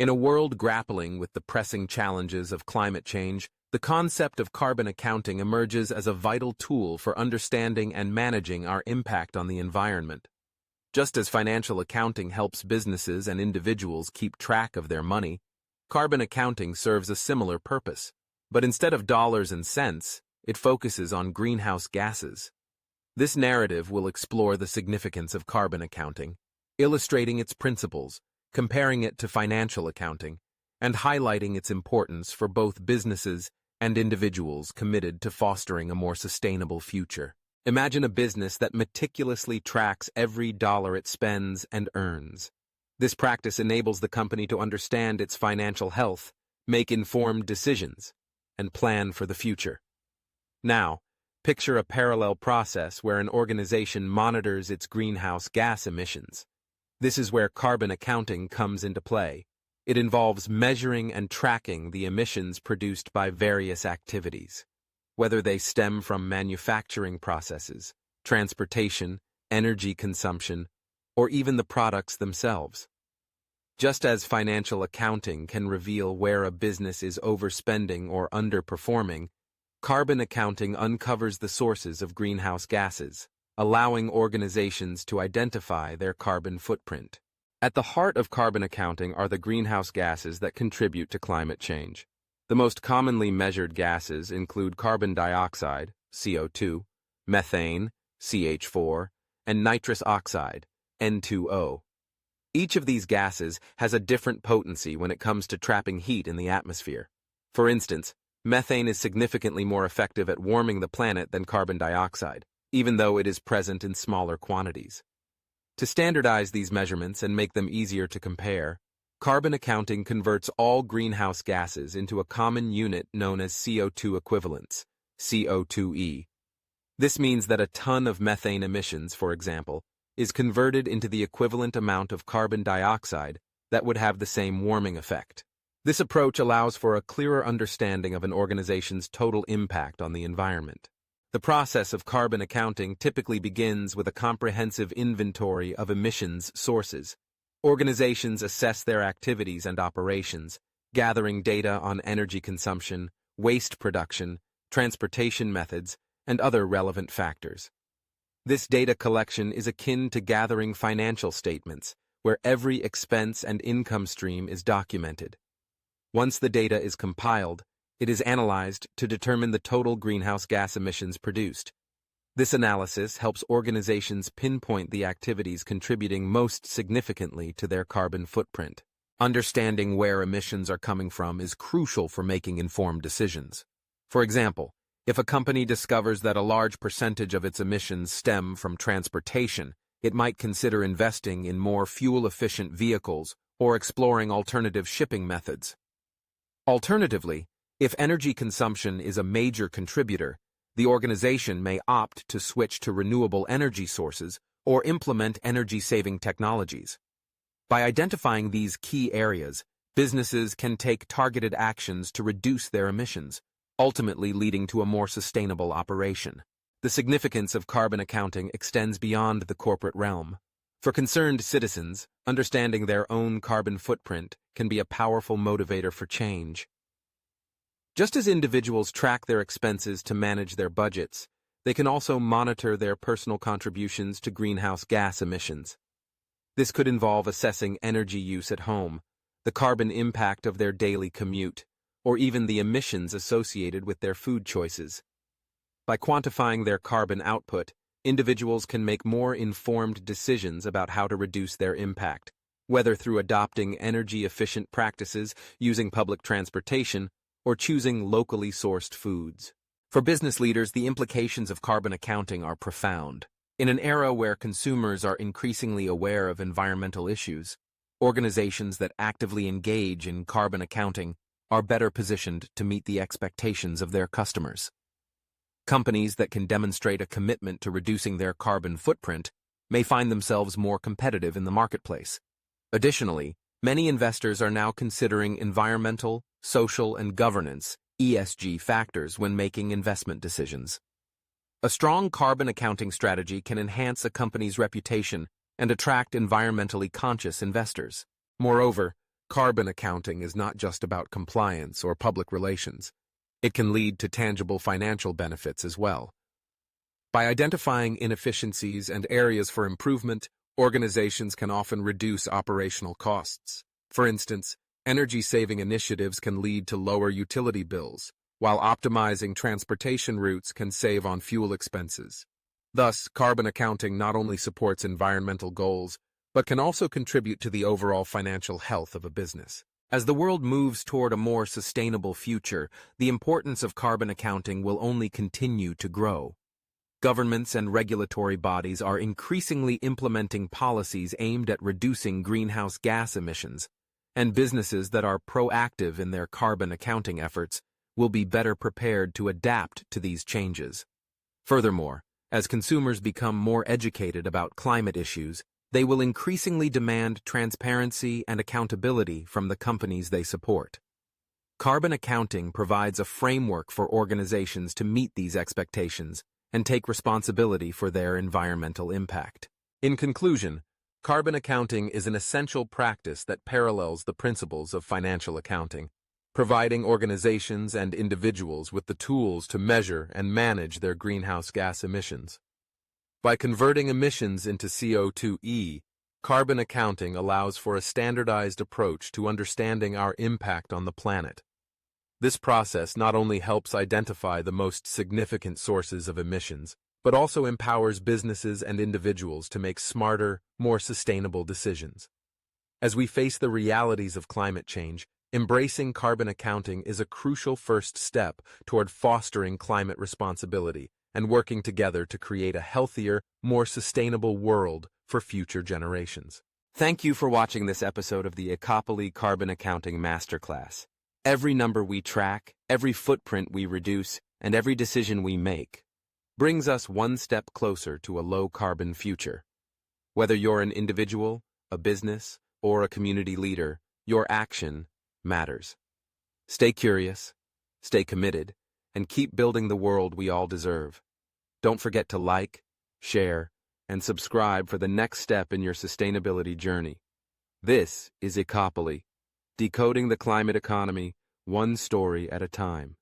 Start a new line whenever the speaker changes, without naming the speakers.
In a world grappling with the pressing challenges of climate change, the concept of carbon accounting emerges as a vital tool for understanding and managing our impact on the environment. Just as financial accounting helps businesses and individuals keep track of their money, carbon accounting serves a similar purpose. But instead of dollars and cents, it focuses on greenhouse gases. This narrative will explore the significance of carbon accounting, illustrating its principles, comparing it to financial accounting, and highlighting its importance for both businesses and individuals committed to fostering a more sustainable future. Imagine a business that meticulously tracks every dollar it spends and earns. This practice enables the company to understand its financial health, make informed decisions, and plan for the future. Now, picture a parallel process where an organization monitors its greenhouse gas emissions. This is where carbon accounting comes into play. It involves measuring and tracking the emissions produced by various activities, whether they stem from manufacturing processes, transportation, energy consumption, or even the products themselves. Just as financial accounting can reveal where a business is overspending or underperforming, carbon accounting uncovers the sources of greenhouse gases, allowing organizations to identify their carbon footprint. At the heart of carbon accounting are the greenhouse gases that contribute to climate change. The most commonly measured gases include carbon dioxide, CO2, methane, CH4, and nitrous oxide, N2O. Each of these gases has a different potency when it comes to trapping heat in the atmosphere. For instance, methane is significantly more effective at warming the planet than carbon dioxide, even though it is present in smaller quantities. To standardize these measurements and make them easier to compare, carbon accounting converts all greenhouse gases into a common unit known as CO2 equivalents, CO2e. This means that a ton of methane emissions, for example, is converted into the equivalent amount of carbon dioxide that would have the same warming effect. This approach allows for a clearer understanding of an organization's total impact on the environment. The process of carbon accounting typically begins with a comprehensive inventory of emissions sources. Organizations assess their activities and operations, gathering data on energy consumption, waste production, transportation methods, and other relevant factors. This data collection is akin to gathering financial statements, where every expense and income stream is documented. Once the data is compiled, it is analyzed to determine the total greenhouse gas emissions produced. This analysis helps organizations pinpoint the activities contributing most significantly to their carbon footprint. Understanding where emissions are coming from is crucial for making informed decisions. For example, if a company discovers that a large percentage of its emissions stem from transportation, it might consider investing in more fuel-efficient vehicles or exploring alternative shipping methods. Alternatively, if energy consumption is a major contributor, the organization may opt to switch to renewable energy sources or implement energy-saving technologies. By identifying these key areas, businesses can take targeted actions to reduce their emissions, ultimately leading to a more sustainable operation. The significance of carbon accounting extends beyond the corporate realm. For concerned citizens, understanding their own carbon footprint can be a powerful motivator for change. Just as individuals track their expenses to manage their budgets, they can also monitor their personal contributions to greenhouse gas emissions. This could involve assessing energy use at home, the carbon impact of their daily commute, or even the emissions associated with their food choices. By quantifying their carbon output, individuals can make more informed decisions about how to reduce their impact, whether through adopting energy-efficient practices, using public transportation, or choosing locally sourced foods. For business leaders, the implications of carbon accounting are profound. In an era where consumers are increasingly aware of environmental issues, organizations that actively engage in carbon accounting are better positioned to meet the expectations of their customers. Companies that can demonstrate a commitment to reducing their carbon footprint may find themselves more competitive in the marketplace. Additionally, many investors are now considering environmental, social, and governance (ESG) factors when making investment decisions. A strong carbon accounting strategy can enhance a company's reputation and attract environmentally conscious investors. Moreover, carbon accounting is not just about compliance or public relations. It can lead to tangible financial benefits as well. By identifying inefficiencies and areas for improvement, organizations can often reduce operational costs. For instance, energy-saving initiatives can lead to lower utility bills, while optimizing transportation routes can save on fuel expenses. Thus, carbon accounting not only supports environmental goals, but can also contribute to the overall financial health of a business. As the world moves toward a more sustainable future, the importance of carbon accounting will only continue to grow. Governments and regulatory bodies are increasingly implementing policies aimed at reducing greenhouse gas emissions, and businesses that are proactive in their carbon accounting efforts will be better prepared to adapt to these changes. Furthermore, as consumers become more educated about climate issues, they will increasingly demand transparency and accountability from the companies they support. Carbon accounting provides a framework for organizations to meet these expectations and take responsibility for their environmental impact. In conclusion, carbon accounting is an essential practice that parallels the principles of financial accounting, providing organizations and individuals with the tools to measure and manage their greenhouse gas emissions. By converting emissions into CO2e, carbon accounting allows for a standardized approach to understanding our impact on the planet. This process not only helps identify the most significant sources of emissions, but also empowers businesses and individuals to make smarter, more sustainable decisions. As we face the realities of climate change, embracing carbon accounting is a crucial first step toward fostering climate responsibility and working together to create a healthier, more sustainable world for future generations. Thank you for watching this episode of the Ecopoli Carbon Accounting Masterclass. Every number we track, every footprint we reduce, and every decision we make brings us one step closer to a low-carbon future. Whether you're an individual, a business, or a community leader, your action matters. Stay curious, stay committed, and keep building the world we all deserve. Don't forget to like, share, and subscribe for the next step in your sustainability journey. This is Ecopoli, decoding the climate economy, one story at a time.